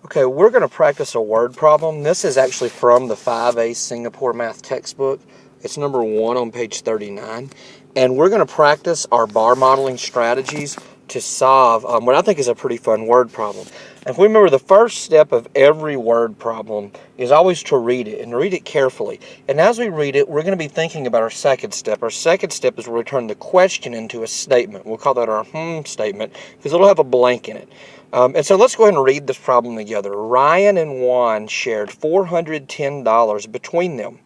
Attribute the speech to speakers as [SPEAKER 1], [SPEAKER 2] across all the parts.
[SPEAKER 1] Okay, we're going to practice a word problem. This is actually from the 5A Singapore Math textbook. It's number 1 on page 39. And we're going to practice our bar modeling strategies to solve what I think is a pretty fun word problem. And if we remember, the first step of every word problem is always to read it, and read it carefully. And as we read it, we're going to be thinking about our second step. Our second step is we'll turn the question into a statement. We'll call that our statement, because it'll have a blank in it. And so let's go ahead and read this problem together. Ryan and Juan shared $410 between them.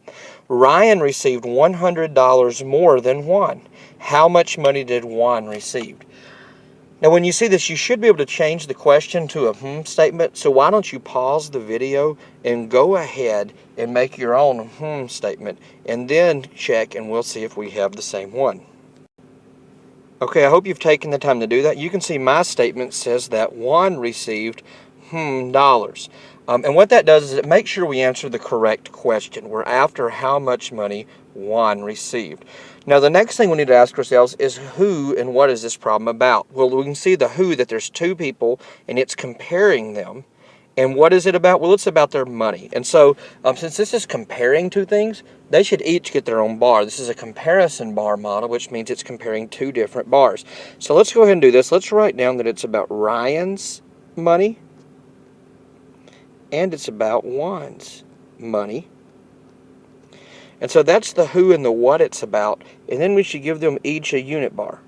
[SPEAKER 1] Ryan received $100 more than Juan. How much money did Juan receive? Now, when you see this, you should be able to change the question to a statement. So why don't you pause the video and go ahead and make your own statement, and then check, and we'll see if we have the same one. Okay, I hope you've taken the time to do that. You can see my statement says that Juan received dollars. And what that does is it makes sure we answer the correct question. We're after how much money Juan received. Now, the next thing we need to ask ourselves is who and what is this problem about? Well, we can see the who, that there's two people, and it's comparing them. And what is it about? Well, it's about their money. And so, since this is comparing two things, they should each get their own bar. This is a comparison bar model, which means it's comparing two different bars. So let's go ahead and do this. Let's write down that it's about Ryan's money, and it's about Juan's money. And so that's the who and the what it's about. And then we should give them each a unit bar.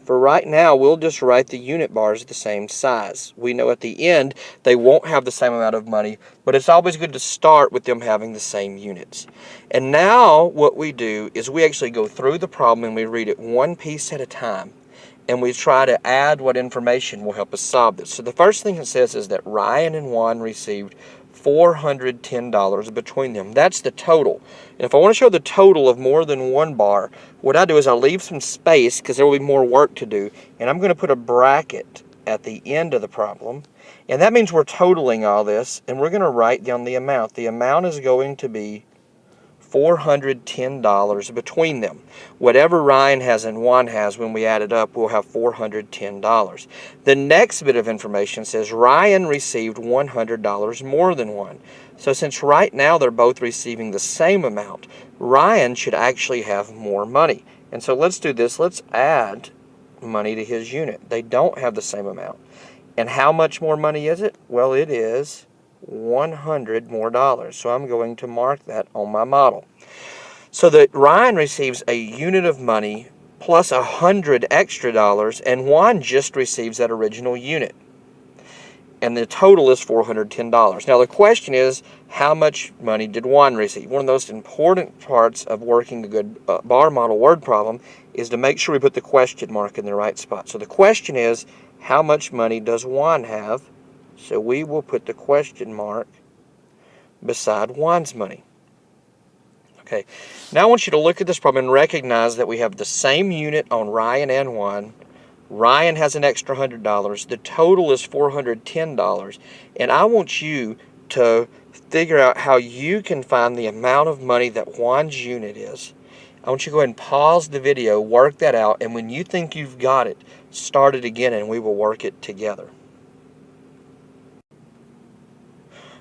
[SPEAKER 1] For right now, we'll just write the unit bars the same size. We know at the end they won't have the same amount of money, but it's always good to start with them having the same units. And now what we do is we actually go through the problem and we read it one piece at a time. And we try to add what information will help us solve this. So the first thing it says is that Ryan and Juan received $410 between them. That's the total. And if I want to show the total of more than one bar, what I do is I leave some space because there will be more work to do, and I'm going to put a bracket at the end of the problem. And that means we're totaling all this, and we're going to write down the amount. The amount is going to be $410 between them. Whatever Ryan has and Juan has, when we add it up, we'll have $410. The next bit of information says Ryan received $100 more than Juan. So since right now they're both receiving the same amount, Ryan should actually have more money. And so let's do this. Let's add money to his unit. They don't have the same amount. And how much more money is it? Well, it is $100 more dollars. So I'm going to mark that on my model. So that Ryan receives a unit of money plus $100 extra dollars, and Juan just receives that original unit. And the total is $410. Now the question is, how much money did Juan receive? One of the most important parts of working a good bar model word problem is to make sure we put the question mark in the right spot. So the question is, how much money does Juan have? So we will put the question mark beside Juan's money. Okay, now I want you to look at this problem and recognize that we have the same unit on Ryan and Juan. Ryan has an extra $100. The total is $410. And I want you to figure out how you can find the amount of money that Juan's unit is. I want you to go ahead and pause the video, work that out, and when you think you've got it, start it again and we will work it together.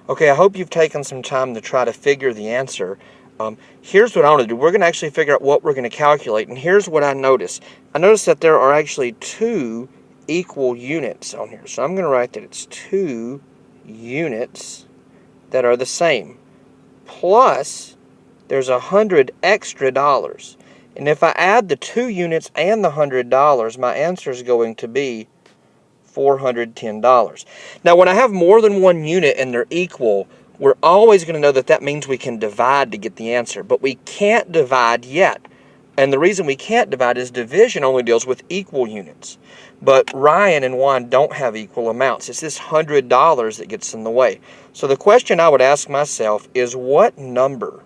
[SPEAKER 1] Okay, I hope you've taken some time to try to figure the answer. Here's what I want to do. We're going to actually figure out what we're going to calculate, and here's what I noticed. I noticed that there are actually two equal units on here. So I'm going to write that it's two units that are the same. Plus, there's $100 extra dollars. And if I add the two units and the $100, my answer is going to be $410. Now, when I have more than one unit and they're equal, we're always going to know that that means we can divide to get the answer. But we can't divide yet. And the reason we can't divide is division only deals with equal units. But Ryan and Juan don't have equal amounts. It's this $100 that gets in the way. So the question I would ask myself is, what number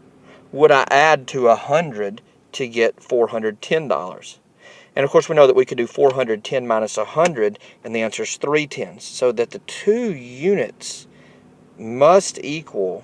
[SPEAKER 1] would I add to 100 to get $410? And of course we know that we could do 410 minus 100, and the answer is 310s. So that the two units must equal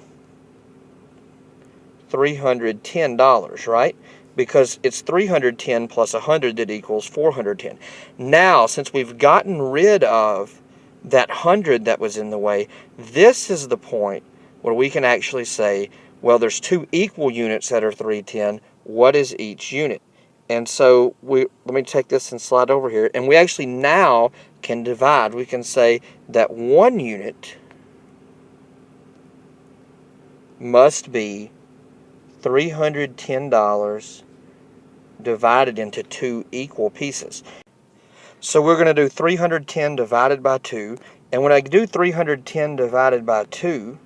[SPEAKER 1] $310, right? Because it's 310 plus 100 that equals 410. Now, since we've gotten rid of that 100 that was in the way, this is the point where we can actually say, well, there's two equal units that are 310. What is each unit? And so let me take this and slide over here. And we actually now can divide. We can say that 1 unit must be $310 divided into 2 equal pieces. So we're going to do 310 divided by 2. And when I do 310 divided by 2,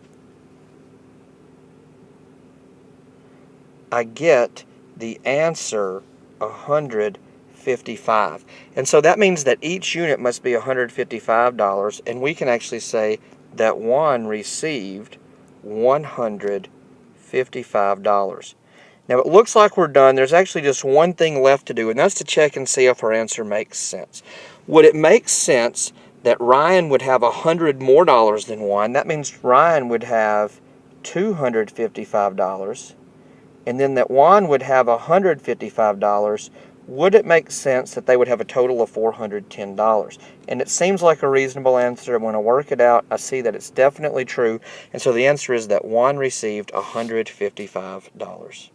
[SPEAKER 1] I get the answer 155. And so that means that each unit must be $155, and we can actually say that one received $155. Now it looks like we're done. There's actually just one thing left to do, and that's to check and see if our answer makes sense. Would it make sense that Ryan would have $100 more than one? That means Ryan would have $255, and then that Juan would have $155. Would it make sense that they would have a total of $410? And it seems like a reasonable answer. When I work it out, I see that it's definitely true. And so the answer is that Juan received $155.